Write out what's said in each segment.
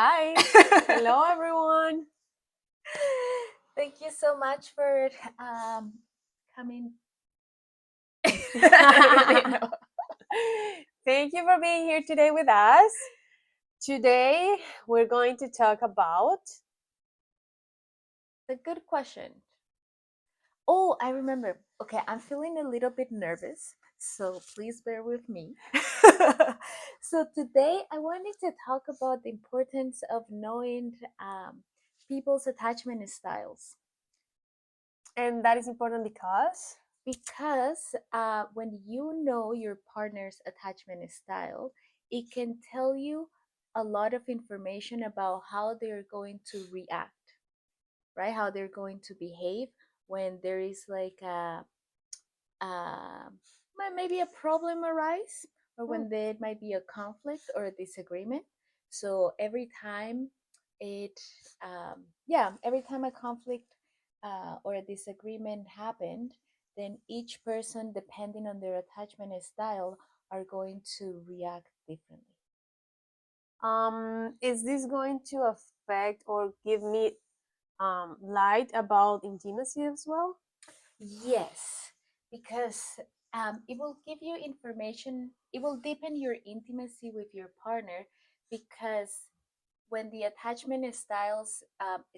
Hi. Hello, everyone. Thank you so much for coming. Thank you for being here today with us. Today, we're going to talk about. A good question. Oh, I remember. Okay, I'm feeling a little bit nervous, so please bear with me. So today, I wanted to talk about the importance of knowing people's attachment styles. And that is important Because when you know your partner's attachment style, it can tell you a lot of information about how they're going to react, right? How they're going to behave when there is like uh, maybe a problem arise, or Hmm. when there might be a conflict or a disagreement. So every time it, every time a conflict or a disagreement happened, then each person, depending on their attachment style, are going to react differently. Is this going to affect or give me light about intimacy as well? Yes, because it will give you information, it will deepen your intimacy with your partner, because when the attachment styles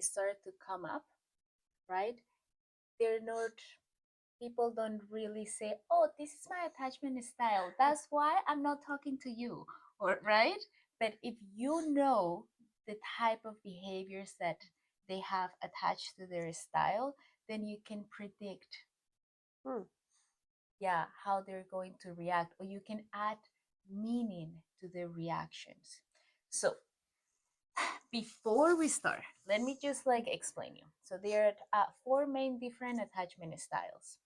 start to come up, right? They're not, people don't really say, oh, this is my attachment style. That's why I'm not talking to you, or right? But if you know the type of behaviors that they have attached to their style, then you can predict, Hmm. yeah, how they're going to react, or you can add meaning to their reactions. So before we start, let me just like explain you. So there are four main different attachment styles,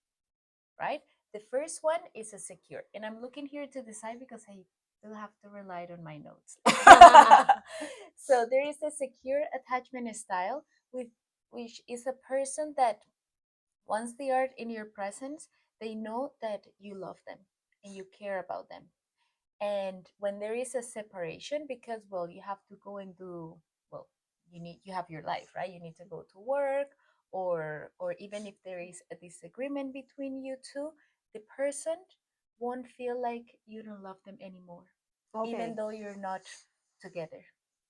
right? The first one is a secure, and I'm looking here to the side because I do have to rely on my notes. So there is a secure attachment style, with which is a person that once they are in your presence, they know that you love them and you care about them. And when there is a separation, because well, you have to go and do, well, you have your life, right? You need to go to work, or even if there is a disagreement between you two, the person won't feel like you don't love them anymore, even Okay. though you're not together,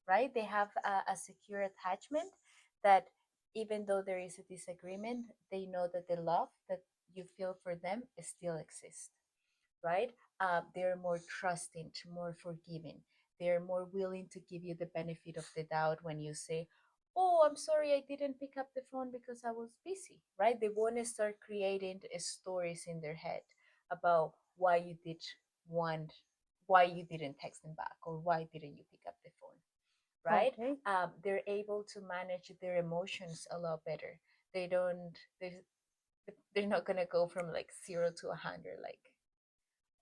right? They have a secure attachment that even though there is a disagreement, they know that the love that you feel for them still exists, right? They're more trusting, more forgiving. They're more willing to give you the benefit of the doubt when you say, oh, I'm sorry, I didn't pick up the phone because I was busy, right? They want to start creating stories in their head about why you did want, why you didn't text them back, or why didn't you pick up the phone, right? Okay. They're able to manage their emotions a lot better. They don't, they're not going to go from like 0 to 100, like,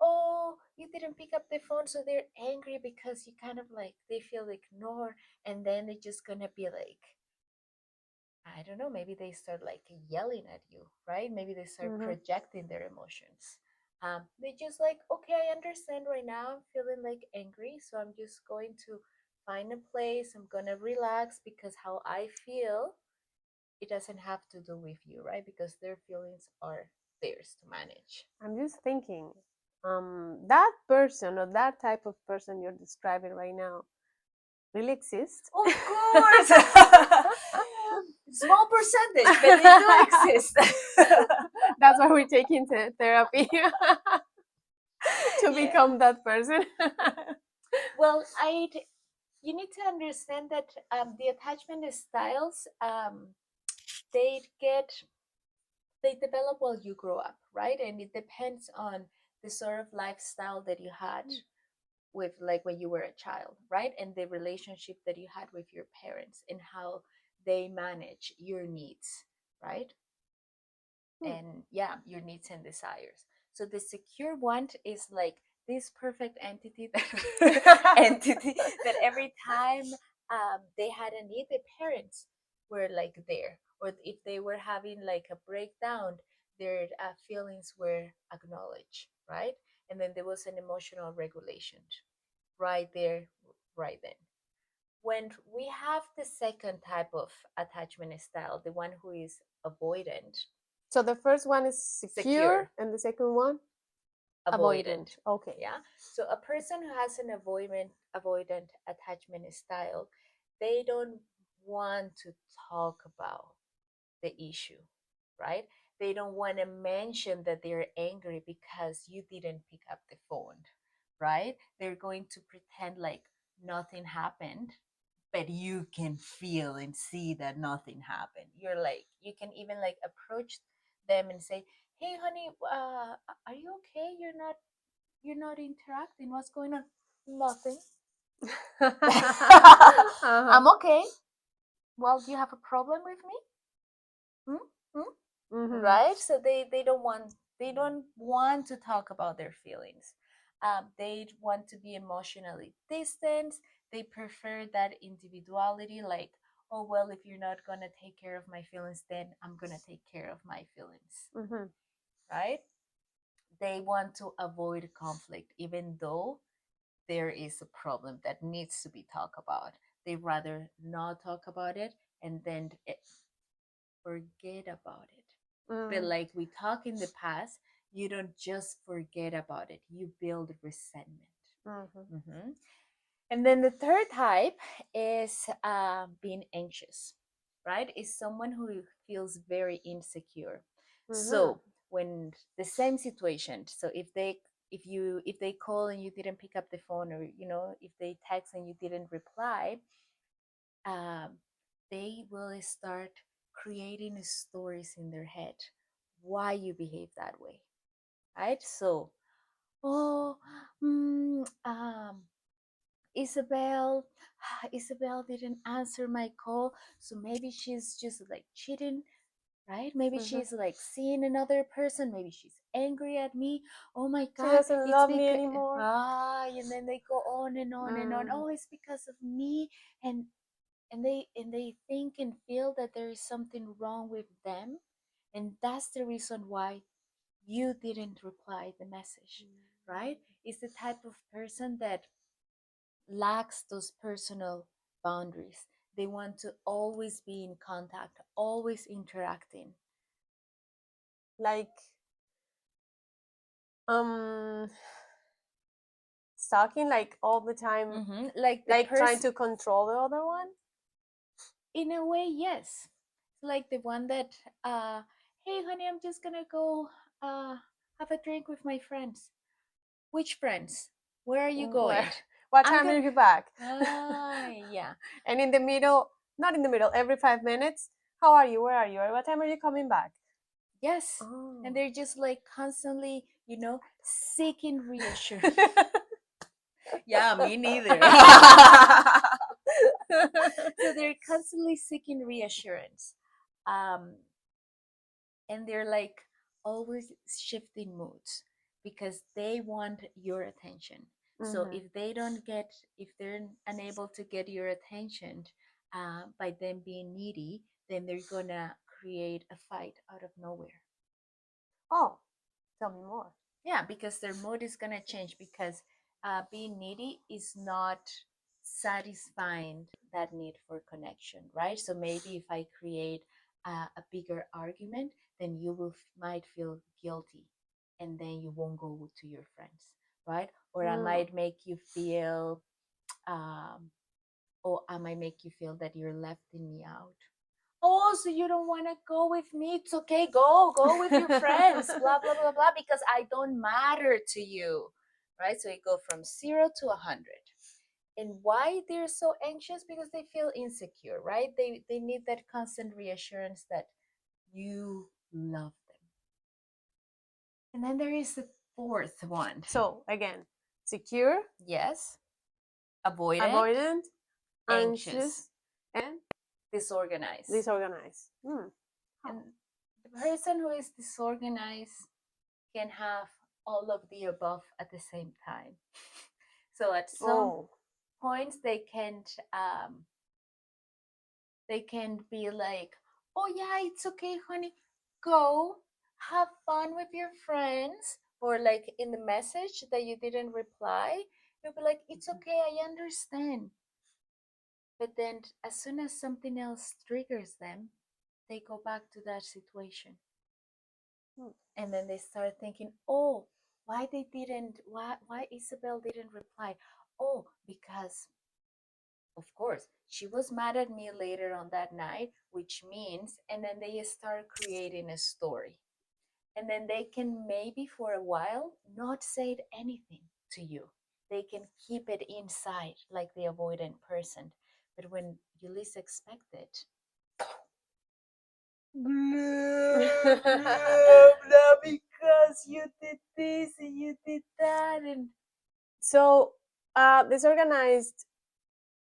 oh, you didn't pick up the phone, so they're angry because you kind of like, they feel ignored, and then they're just gonna be like, I don't know, maybe they start like yelling at you, right? Maybe they start Mm-hmm. projecting their emotions. They just like, okay, I understand right now, I'm feeling like angry, so I'm just going to find a place, I'm gonna relax, because how I feel, it doesn't have to do with you, right? Because their feelings are theirs to manage. I'm just thinking, that person or that type of person you're describing right now really exists. Of course. Small percentage, but they do exist. That's why we're taking therapy to Yeah. become that person. Well, you need to understand that the attachment styles, they get, they develop while you grow up, right? And it depends on the sort of lifestyle that you had with, like, when you were a child, right? And the relationship that you had with your parents, and how they manage your needs, right? Hmm. And yeah, your needs and desires. So the secure one is like this perfect entity that entity that every time they had a need, the parents were like there, or if they were having like a breakdown, their feelings were acknowledged, right? And then there was an emotional regulation right there, right then. When we have the second type of attachment style, the one who is avoidant, So the first one is secure, secure, and the second one avoidant. avoidant. Okay. Yeah. So a person who has an avoidant attachment style, they don't want to talk about the issue, right? They don't want to mention that they're angry because you didn't pick up the phone, right? They're going to pretend like nothing happened, but you can feel and see that nothing happened. You're like, you can even like approach them and say, "Hey, honey, are you okay? You're not interacting. What's going on?" Nothing. Uh-huh. I'm okay. Well, do you have a problem with me? Hmm? Hmm? Mm-hmm. Right? So they don't want to talk about their feelings. They want to be emotionally distant. They prefer that individuality, like, oh well, if you're not gonna take care of my feelings, then I'm gonna take care of my feelings, Mm-hmm. right? They want to avoid conflict, even though there is a problem that needs to be talked about. They rather not talk about it and then forget about it. But Mm. like we talk in the past, you don't just forget about it, you build resentment. Mm-hmm. Mhm. And then the third type is being anxious, right? Is someone who feels very insecure. Mm-hmm. So when the same situation, so if they call and you didn't pick up the phone, or if they text and you didn't reply, um, they will start creating stories in their head why you behave that way, right? So, oh, Isabel, Isabel didn't answer my call, so maybe she's just like cheating, right? Maybe Mm-hmm. she's like seeing another person. Maybe she's angry at me. Oh my She God, doesn't it's love me because anymore. and then they go on and on and on. Mm. Oh, it's because of me, and and they think and feel that there is something wrong with them, and that's the reason why you didn't reply the message, right? It's the type of person that lacks those personal boundaries. They want to always be in contact, always interacting. Like um stalking, like all the time, Like the like trying person, to control the other one. in a way, yes. Like the one that, hey, honey, I'm just gonna go uh, have a drink with my friends. Which friends? Where are you Where? going? What I'm time are gonna. you back? Yeah. And in the middle, not in the middle, every 5 minutes. How are you? Where are you? Or what time are you coming back? Yes. And Oh. they're just like constantly, seeking reassurance. Yeah, me neither. So they're constantly seeking reassurance. Um, and they're like always shifting moods because they want your attention. So Mm-hmm. if they're unable to get your attention by them being needy, then they're gonna create a fight out of nowhere. Oh, tell me more. Yeah, because their mood is gonna change because being needy is not satisfying that need for connection, right? So maybe if I create a bigger argument, then you might feel guilty, and then you won't go to your friends, right? Or I Mm. might make you feel, um, or I might make you feel that you're lefting me out. Oh, so you don't want to go with me? It's okay. Go with your friends. Blah blah blah blah. Because I don't matter to you, right? So it go from 0 to 100. And why they're so anxious? Because they feel insecure, right? They need that constant reassurance that you love them. And then there is the fourth one. So again, secure, Yes, avoidant, avoidant, anxious, anxious, and disorganized. disorganized. Hmm. And How? the person who is disorganized can have all of the above at the same time. So at some Oh. points they can be like, "Oh yeah, it's okay, honey. Go have fun with your friends." Or like in the message that you didn't reply, you'll be like, "It's okay, I understand." But then as soon as something else triggers them, they go back to that situation. Hmm. And then they start thinking, oh, why Isabel didn't reply? Oh, because of course she was mad at me later on that night, which means, and then they start creating a story. And then they can maybe for a while not say anything to you. They can keep it inside like the avoidant person. But when you least expect it, blah, blah, blah, because you did this and you did that. And So, disorganized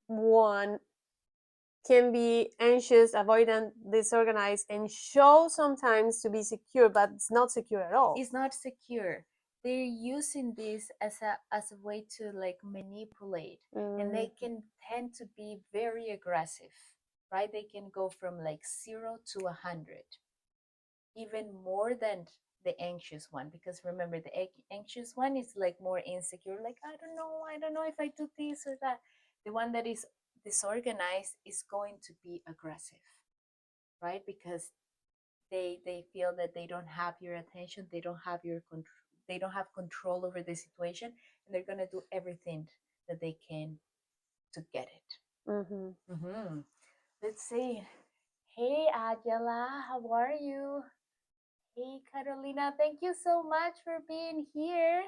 one can be anxious, avoidant, disorganized, and show sometimes to be secure, but it's not secure at all. it's not secure. They're using this as a way to like manipulate, and they can tend to be very aggressive, right? They can go from like 0 to 100, even more than the anxious one, because remember the anxious one is like more insecure, like I don't know if I do this or that. The one that is disorganized is going to be aggressive, right? Because they feel that they don't have your attention, they don't have your control, they don't have control over the situation, and they're going to do everything that they can to get it. Mm-hmm. Mm-hmm. Let's see. Hey Angela, how are you? Hey Carolina, thank you so much for being here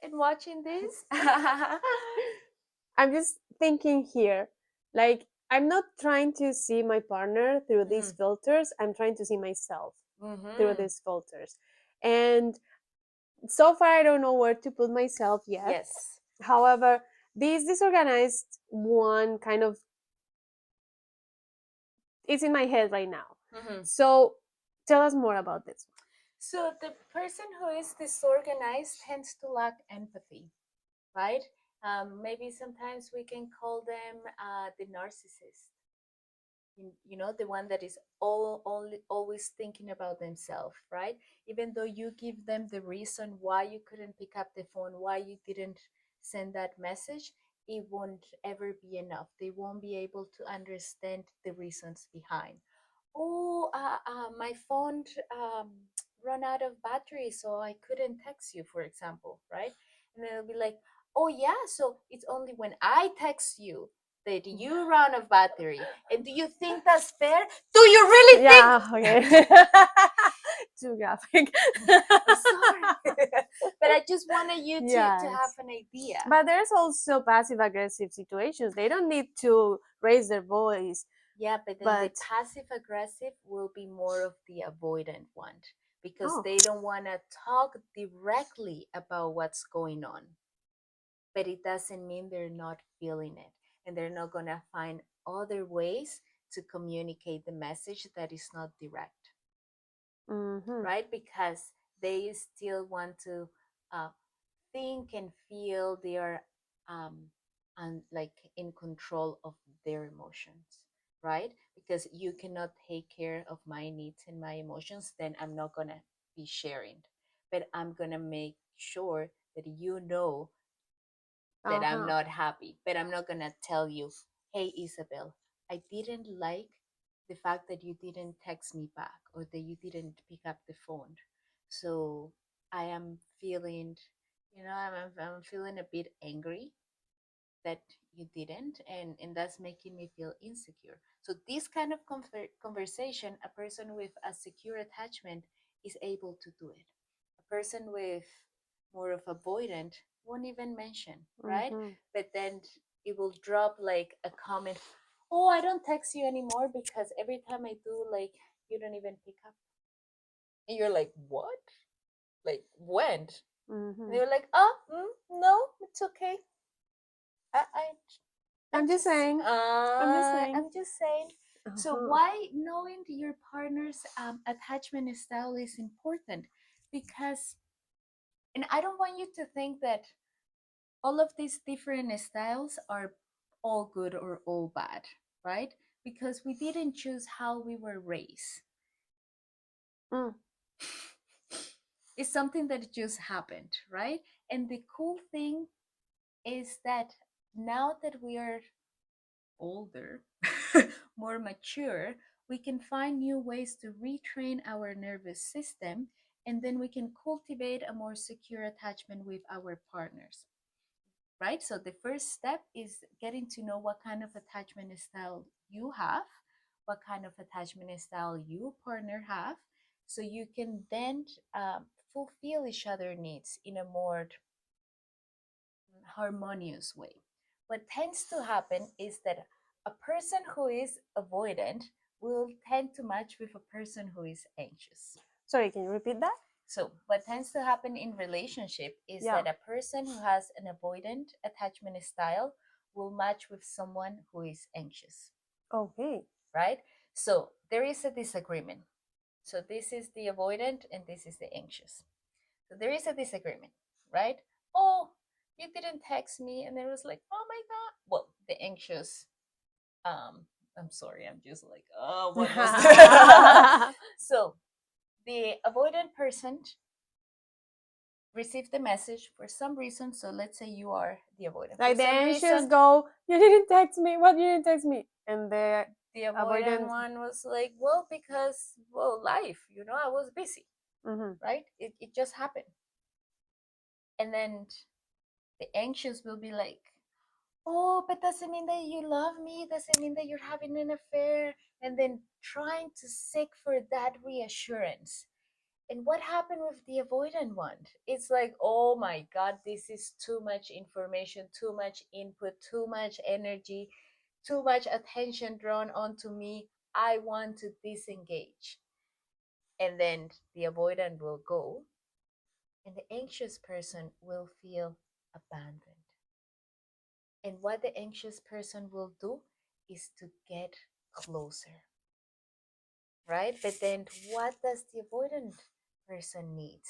and watching this. I'm just thinking here, like, I'm not trying to see my partner through these Mm-hmm. filters, I'm trying to see myself through Mm-hmm. these filters. And so far, I don't know where to put myself yet. Yes. However, this disorganized one kind of is in my head right now. Mm-hmm. So tell us more about this. So the person who is disorganized tends to lack empathy, right? Maybe sometimes we can call them the narcissist. The one that is always thinking about themselves, right? Even though you give them the reason why you couldn't pick up the phone, why you didn't send that message, it won't ever be enough. They won't be able to understand the reasons behind. Oh, my phone um, run out of battery, so I couldn't text you, for example, right? And then it'll be like, oh yeah, so it's only when I text you that you run out of battery. And do you think that's fair? Do you really think? Yeah, okay. Too graphic. I'm sorry, but I just wanted you to have Yes. an idea. But there's also passive aggressive situations. They don't need to raise their voice, Yeah, but then the but passive aggressive will be more of the avoidant one, because oh. they don't want to talk directly about what's going on. But it doesn't mean they're not feeling it, and they're not going to find other ways to communicate the message that is not direct, Mm-hmm. right? Because they still want to uh, think and feel they are um, like in control of their emotions, right? Because you cannot take care of my needs and my emotions, then I'm not gonna be sharing. But I'm gonna make sure that you know that I'm Uh-huh. not happy. But I'm not gonna tell you, hey Isabel, I didn't like the fact that you didn't text me back or that you didn't pick up the phone. So I am feeling, I'm feeling a bit angry that you didn't, and that's making me feel insecure. So this kind of conversation, a person with a secure attachment is able to do it. A person with more of avoidant won't even mention, right? Mm-hmm. But then it will drop like a comment, oh, I don't text you anymore because every time I do, like, you don't even pick up. And you're like, what? Like, when? And Mm-hmm. they're like, oh, no, it's okay. I I'm just saying. I'm just saying. I'm just saying. So Uh-huh. why knowing your partner's attachment style is important? Because, and I don't want you to think that all of these different styles are all good or all bad, right? Because we didn't choose how we were raised. Mm. It's something that just happened, right? And the cool thing is that now that we are older, more mature, we can find new ways to retrain our nervous system, and then we can cultivate a more secure attachment with our partners, right? So the first step is getting to know what kind of attachment style you have, what kind of attachment style your partner have, so you can then fulfill each other needs in a more harmonious way. What tends to happen is that a person who is avoidant will tend to match with a person who is anxious. Sorry, can you repeat that? So, what tends to happen in relationship is Yeah. that a person who has an avoidant attachment style will match with someone who is anxious, Okay. right? So, there is a disagreement. So, this is the avoidant and this is the anxious. So, there is a disagreement, right? Oh, you didn't text me. And it was like, oh my God. Well, the anxious, um, I'm sorry, I'm just like, oh, what was that? So, the avoidant person received the message for some reason. So let's say you are the avoidant. Like For the some anxious reason, go, you didn't text me. What, you didn't text me? And the the avoidant avoidant. one was like, well, because, well, life, I was busy, Mm-hmm. right? It just happened. And then the anxious will be like, oh, but doesn't mean that you love me, doesn't mean that you're having an affair. And then trying to seek for that reassurance. And what happened with the avoidant one? It's like, oh my God, this is too much information, too much input, too much energy, too much attention drawn onto me. I want to disengage. And then the avoidant will go, and the anxious person will feel abandoned. And what the anxious person will do is to get closer, right? But then what does the avoidant person need?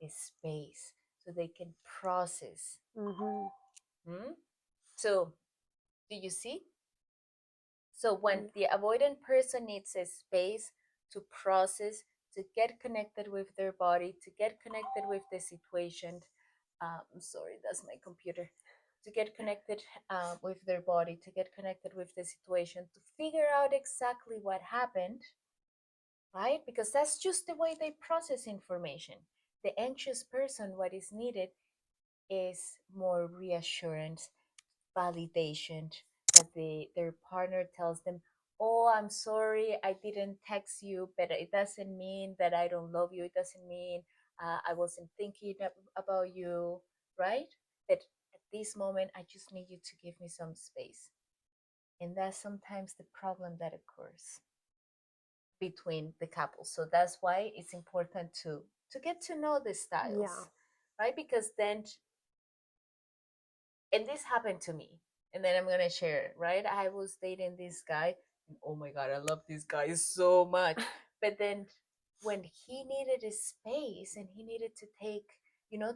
Is space so they can process. Mm-hmm. Hmm? So, do you see? So, when Yeah. the avoidant person needs a space to process, to get connected with their body, to get connected with the situation, I'm sorry, that's my computer. To get connected with their body, to get connected with the situation, to figure out exactly what happened, right? Because that's just the way they process information. The anxious person, what is needed is more reassurance, validation, that their partner tells them, oh, I'm sorry, I didn't text you, but it doesn't mean that I don't love you. It doesn't mean I wasn't thinking about you, right? That at this moment, I just need you to give me some space. And that's sometimes the problem that occurs between the couples. So that's why it's important to get to know the Yeah. styles, right? Because then, and this happened to me, and then I'm gonna share, right? I was dating this guy, and oh my God, I love this guy so much. But then when he needed a space and he needed to take,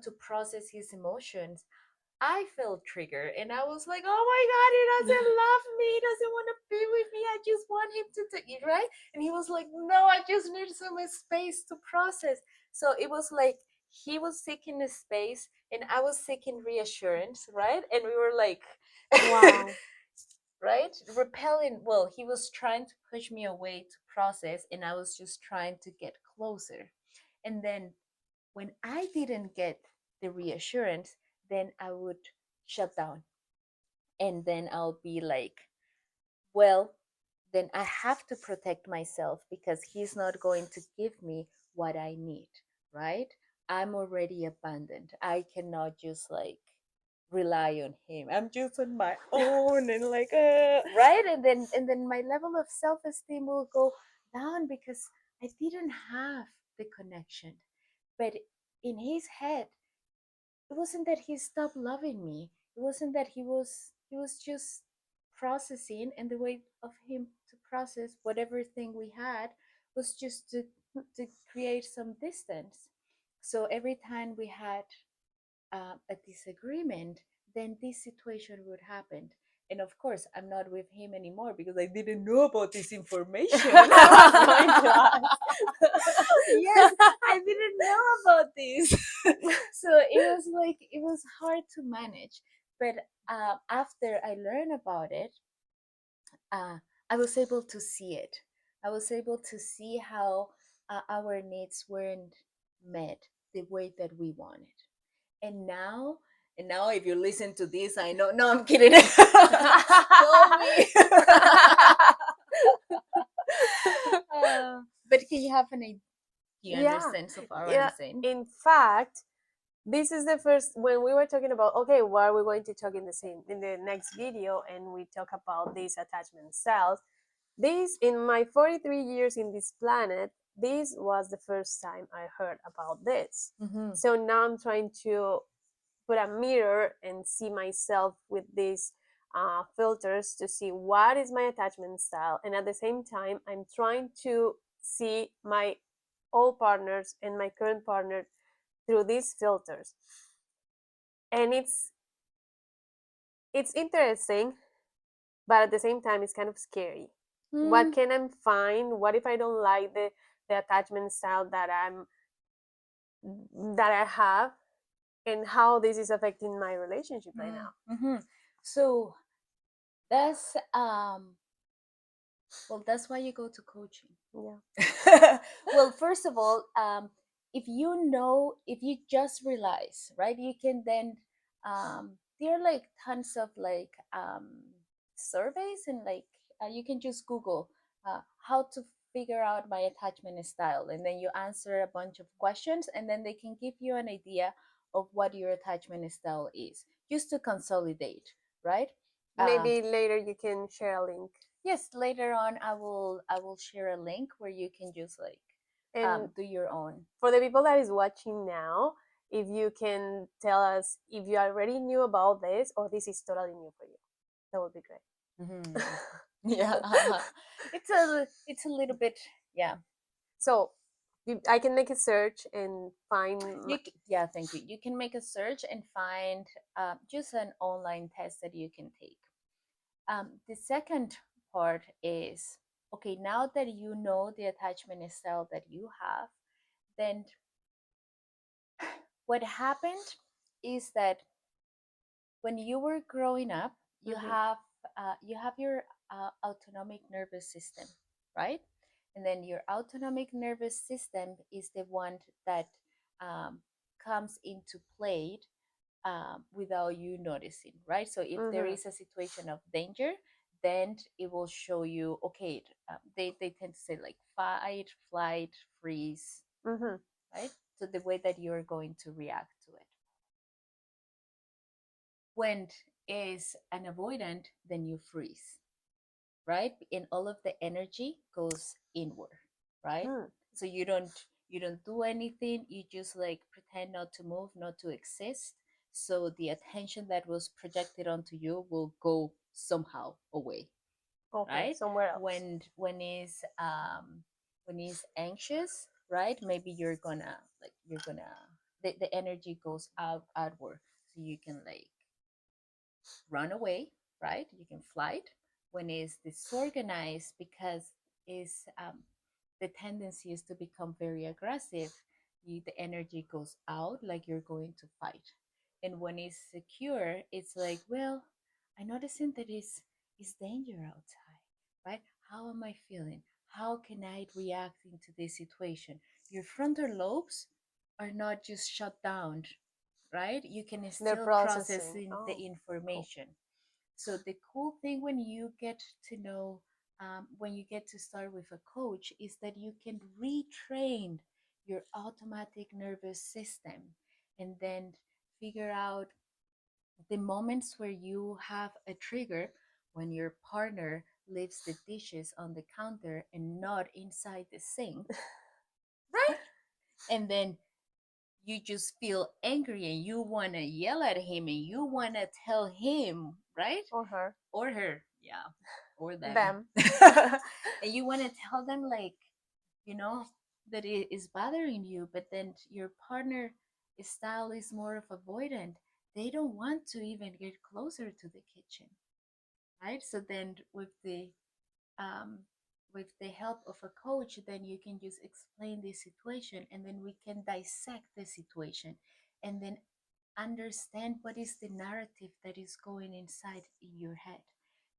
to process his emotions, I felt triggered, and I was like, oh my God, he doesn't love me. He doesn't want to be with me. I just want him to take it, right? And he was like, no, I just need some space to process. So it was like he was seeking a space and I was seeking reassurance, right? And we were like, Wow. right? Repelling. Well, he was trying to push me away to process, and I was just trying to get closer. And then when I didn't get the reassurance, then I would shut down. And then I'll be like, well, then I have to protect myself because he's not going to give me what I need, right? I'm already abandoned. I cannot just like rely on him. I'm just on my own and like right? And then my level of self-esteem will go down because I didn't have the connection. But in his head, it wasn't that he stopped loving me. It wasn't that he was just processing, and the way of him to process whatever thing we had was just to create some distance. So every time we had a disagreement, then this situation would happen. And of course, I'm not with him anymore because I didn't know about this information. Oh my God. Yes, I didn't know about this. So it was hard to manage. But after I learned about it, uh, I was able to see it. I was able to see how our needs weren't met the way that we wanted. And now, and now, if you listen to this, I know. No, I'm kidding. Call me. But can you have an idea? Do you Yeah, understand so far what I'm yeah. saying? In fact, this is the first when we were talking about, okay, what are we going to talk in the next video, and we talk about these attachment styles. This, in my 43 years in this planet, this was the first time I heard about this. Mm-hmm. So now I'm trying to put a mirror and see myself with these filters to see what is my attachment style, and at the same time I'm trying to see my old partners and my current partner through these filters. And it's interesting, but at the same time it's kind of scary. What Mm, can I find? What if I don't like the attachment style that I have, and how this is affecting my relationship right now? mm-hmm. So that's well, that's why you go to coaching. Yeah. Well, first of all, if you know, if you just realize, right, you can then there are like tons of like surveys, and like you can just Google how to figure out my attachment style, and then you answer a bunch of questions, and then they can give you an idea of what your attachment style is, just to consolidate, right? uh, Maybe later you can share a link. yes, later on I will share a link where you can just like And do your own. for the people that is watching now, if you can tell us if you already knew about this or this is totally new for you, that would be Hmm. great. Yeah. It's a little bit, yeah. So I can make a search and find Yeah, thank you. You can make a search and find just an online test that you can take. The second part is, okay, now that you know the attachment style that you have, then what happened is that when you were growing up, Mhm. you have your autonomic nervous system, right? And then your autonomic nervous system is the one that um, comes into play without you noticing, right? So if there Mhm. is a situation of danger, then it will show you. Okay, they tend to say like fight, flight, freeze, Mhm. right? So the way that you're going to react to it. When is an avoidant, then you freeze, right? And all of the energy goes inward, right? Mm. So you don't do anything. You just like pretend not to move, not to exist. So the attention that was projected onto you will go somehow away, Okay, right? somewhere else. When is anxious, right? Maybe you're gonna the energy goes outward, so you can like run away, right? You can flight. When it's disorganized, because is the tendency is to become very aggressive, the energy goes out like you're going to fight. And when it's secure, it's like, well, I noticing that is danger outside, right? How am I feeling? How can I react into this situation? Your frontal lobes are not just shut down, right? You can They're still process processing. in the Oh, cool. information. So the cool thing when you get to know, when you get to start with a coach, is that you can retrain your automatic nervous system, and then figure out the moments where you have a trigger, when your partner leaves the dishes on the counter and not inside the sink, right? And then you just feel angry and you want to yell at him and you want to tell him, right? Or her. Or her, yeah, or them. Them. And you want to tell them, like, you know, that it is bothering you, but then your partner style is more of avoidant. They don't want to even get closer to the kitchen, right? So then um, with the help of a coach, then you can just explain the situation, and then we can dissect the situation, and then understand what is the narrative that is going inside in your head.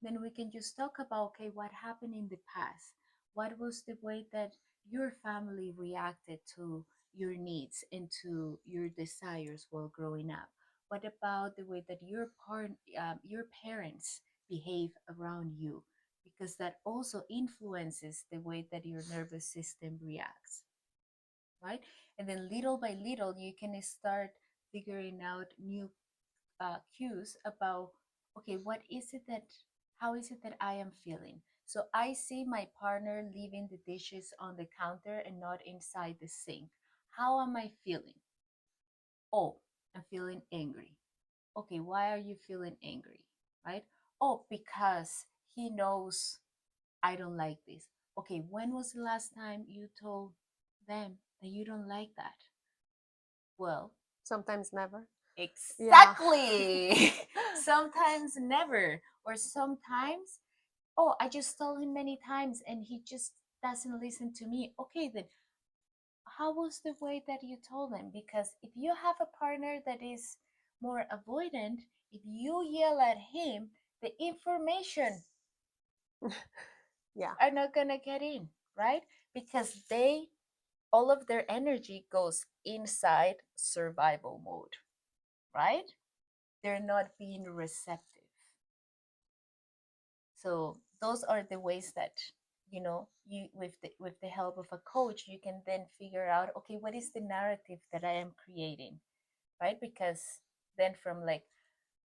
then we can just talk about, okay, what happened in the past? What was the way that your family reacted to your needs and to your desires while growing up? What about the way that your parents behave around you? Because that also influences the way that your nervous system reacts, right? And then little by little, you can start figuring out new cues about, okay, what is it that, how is it that I am feeling? So I see my partner leaving the dishes on the counter and not inside the sink. How am I feeling? Oh, I'm feeling angry. Okay, why are you feeling angry? Right? Oh, because he knows I don't like this. Okay, when was the last time you told them that you don't like that? Well, Sometimes never. Yeah. exactly. Sometimes never. Or sometimes, oh, I just told him many times and he just doesn't listen to me. Okay, then how was the way that you told him? Because if you have a partner that is more avoidant, if you yell at him, the information Yeah. are not gonna get in, right? Because all of their energy goes inside survival mode, right? They're not being receptive. So those are the ways that, you, with the help of a coach, you can then figure out, okay, what is the narrative that I am creating, right? Because then from like,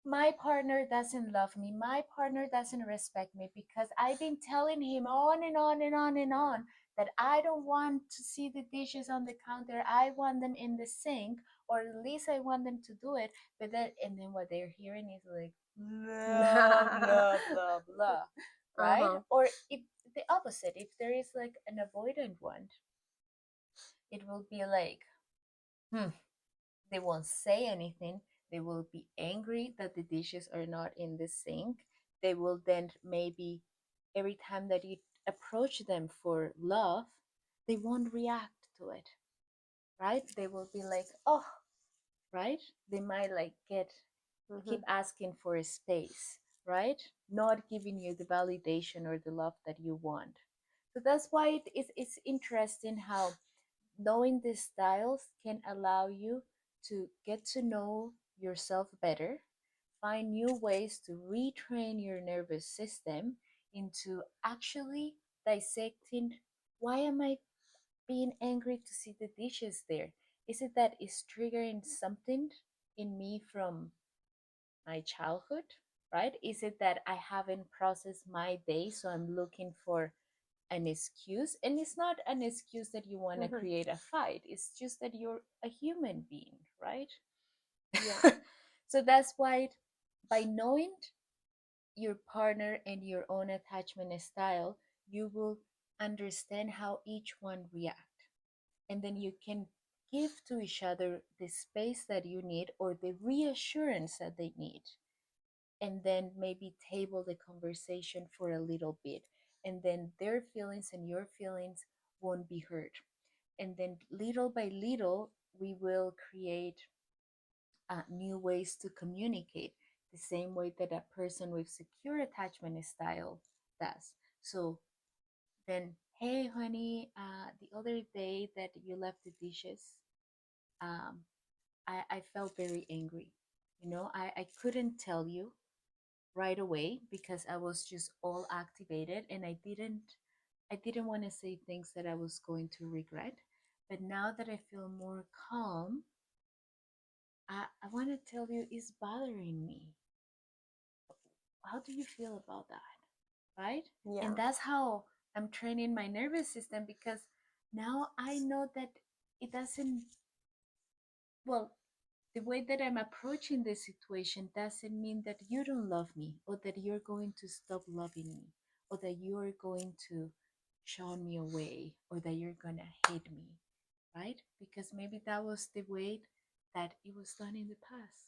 my partner doesn't love me, my partner doesn't respect me because I've been telling him on and on and on and on that I don't want to see the dishes on the counter, I want them in the sink, or at least I want them to do it. But then, and then what they're hearing is like blah blah blah blah, right? Uh-huh. Or if the opposite, if there is like an avoidant one, it will be like, hmm, they won't say anything. They will be angry that the dishes are not in the sink. They will then maybe, every time that you approach them for love, they won't react to it, right? They will be like, oh, right? They might like keep Hmm. asking for a space, right? Not giving you the validation or the love that you want. So that's why it's interesting how knowing these styles can allow you to get to know yourself better, find new ways to retrain your nervous system into actually dissecting, why am I being angry to see the dishes there? Is it that it's triggering something in me from my childhood, right? Is it that I haven't processed my day, so I'm looking for an excuse? And it's not an excuse that you want to Hmm. create a fight, it's just that you're a human being, right? Yeah. So that's why, by knowing your partner and your own attachment style, you will understand how each one react, and then you can give to each other the space that you need or the reassurance that they need, and then maybe table the conversation for a little bit, and then their feelings and your feelings won't be hurt, and then little by little we will create new ways to communicate, the same way that a person with secure attachment style does. So then, hey honey, the other day that you left the dishes, um, I felt very angry. I couldn't tell you right away because I was just all activated, and I didn't want to say things that I was going to regret. But now that I feel more calm, I want to tell you it's bothering me. How do you feel about that? Right? And Yeah. that's how I'm training my nervous system, because now I know that it doesn't, well, the way that I'm approaching the situation doesn't mean that you don't love me, or that you're going to stop loving me, or that you're going to shun me away, or that you're going to hate me, right? Because maybe that was the way that it was done in the past.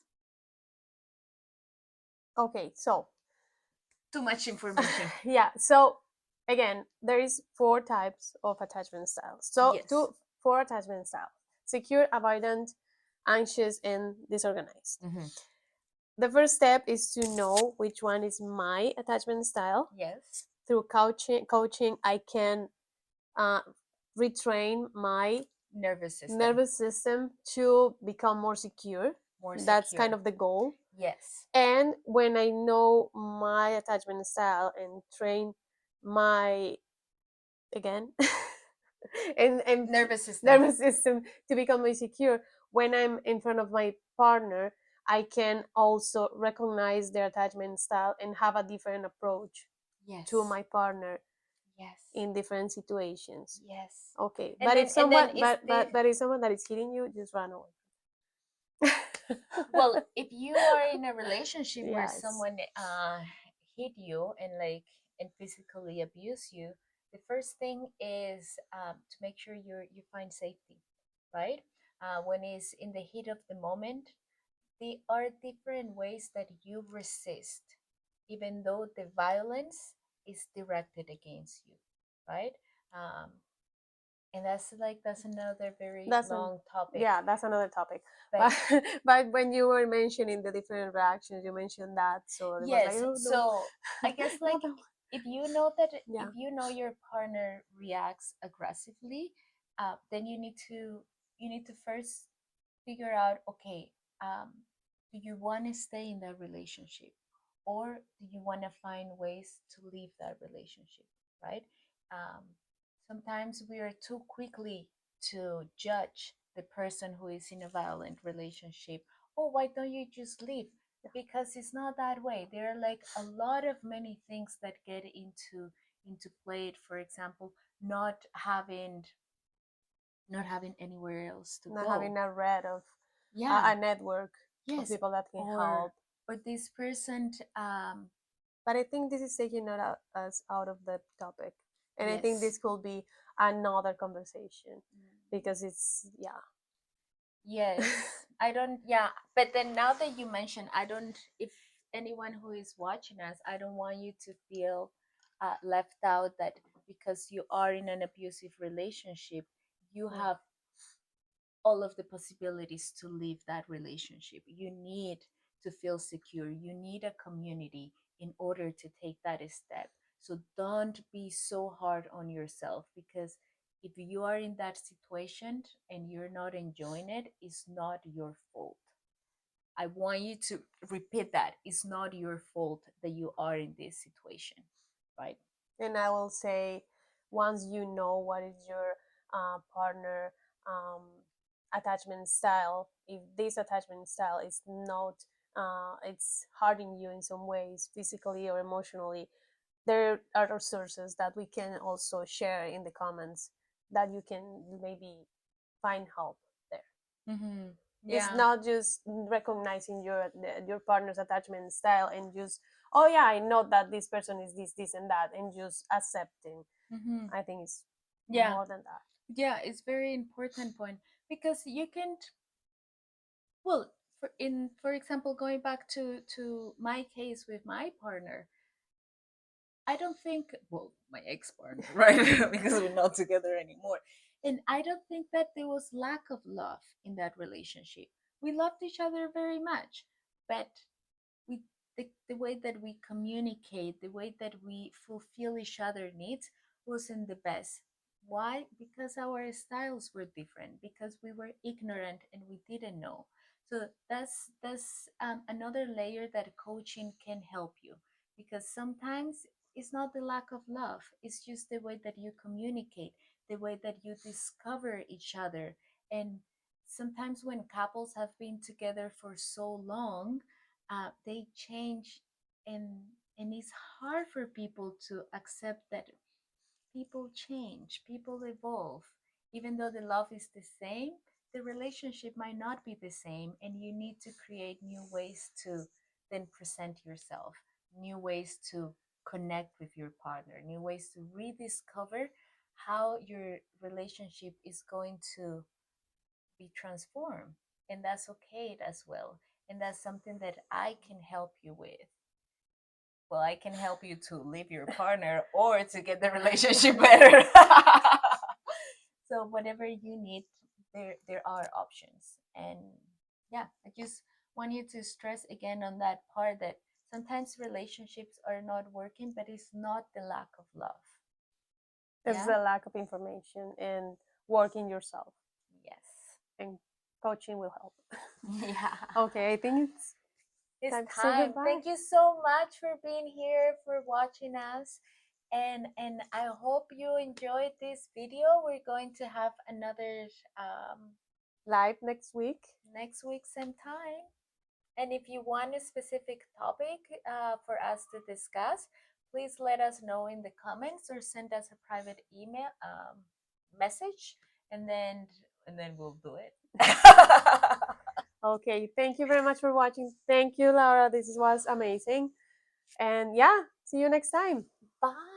Okay, so Too much information. yeah, so again, there is four types of attachment styles. So Yes. four attachment styles: secure, avoidant, anxious, and disorganized. Mm-hmm. the first step is to know which one is my attachment style. Yes. Through coaching, I can uh, retrain my Nervous system. nervous system to become more secure. More That's secure. kind of the goal. Yes. And when I know my attachment style and train my, again, and Nervous system. nervous system to become more secure, when I'm in front of my partner, I can also recognize their attachment style and have a different approach Yes. to my partner Yes. in different situations. Yes. Okay, And but then if and then someone is the but if someone that is hitting you, just run away. well, if you are in a relationship where Yes, someone hit you and like and physically abuse you, the first thing is to make sure you find safety, right? When it's in the heat of the moment, there are different ways that you resist, even though the violence is directed against you, right? Um, and that's another very that's an long topic. yeah, that's another topic. But But but when you were mentioning the different reactions, you mentioned that, so it was like, yes, oh no, so I guess not like that one. if you know that if Yeah, you know your partner reacts aggressively, then you need to first figure out, okay, um, do you want to stay in that relationship, or do you want to find ways to leave that relationship, right? um, Sometimes we are too quickly to judge the person who is in a violent relationship. Oh, why don't you just leave? Because it's not that way. There are like a lot of many things that get into play. For example, not having not having anywhere else to not go. having a red of Yeah. a network of Yes. people that can or help. or this person But I think this is taking us out of the topic, and I think yes. this could be another conversation because it's yeah. Yes, I don't, yeah, but then now that you mention, I don't, if anyone who is watching us, I don't want you to feel left out that because you are in an abusive relationship, you Yeah. have all of the possibilities to leave that relationship. You need to feel secure. You need a community in order to take that step. So don't be so hard on yourself, because if you are in that situation and you're not enjoying it, it's not your fault. I want you to repeat that. It's not your fault that you are in this situation, right? And I will say, once you know what is your partner um, attachment style, if this attachment style is not, it's hurting you in some ways, physically or emotionally, there are resources that we can also share in the comments that you can maybe find help there. Mm-hmm. It's Yeah. not just recognizing your partner's attachment style and just, oh yeah, I know that this person is this and that, and just accepting. Mm-hmm. I think it's Yeah. more than that. Yeah, it's very important point, because you can, well, for example, going back to my case with my partner, I don't think, well, my ex partner, right? Because we're not together anymore. And I don't think that there was lack of love in that relationship. We loved each other very much, but we the way that we communicate, the way that we fulfill each other needs wasn't the best. Why? Because our styles were different, because we were ignorant and we didn't know. So that's another layer that coaching can help you, because sometimes it's not the lack of love, it's just the way that you communicate, the way that you discover each other. And sometimes when couples have been together for so long, they change, and and it's hard for people to accept that people change, people evolve. Even though the love is the same, the relationship might not be the same, and you need to create new ways to then present yourself, new ways to connect with your partner, new ways to rediscover how your relationship is going to be transformed. And that's okay as well. And that's something that I can help you with. Well, I can help you to leave your partner or to get the relationship better. So whatever you need, there are options. And yeah, I just want you to stress again on that part that sometimes relationships are not working, but it's not the lack of love. It's Yeah. the lack of information and working yourself, Yes. and coaching will help. Yeah. Okay, I think It's time to say time. goodbye. Thank you so much for being here, for watching us. And I hope you enjoyed this video. We're going to have another Live next week. next week same time. And if you want a specific topic for us to discuss, please let us know in the comments or send us a private email message, and then we'll do it. Okay, thank you very much for watching. Thank you, Laura. This was amazing. And yeah, see you next time. Bye.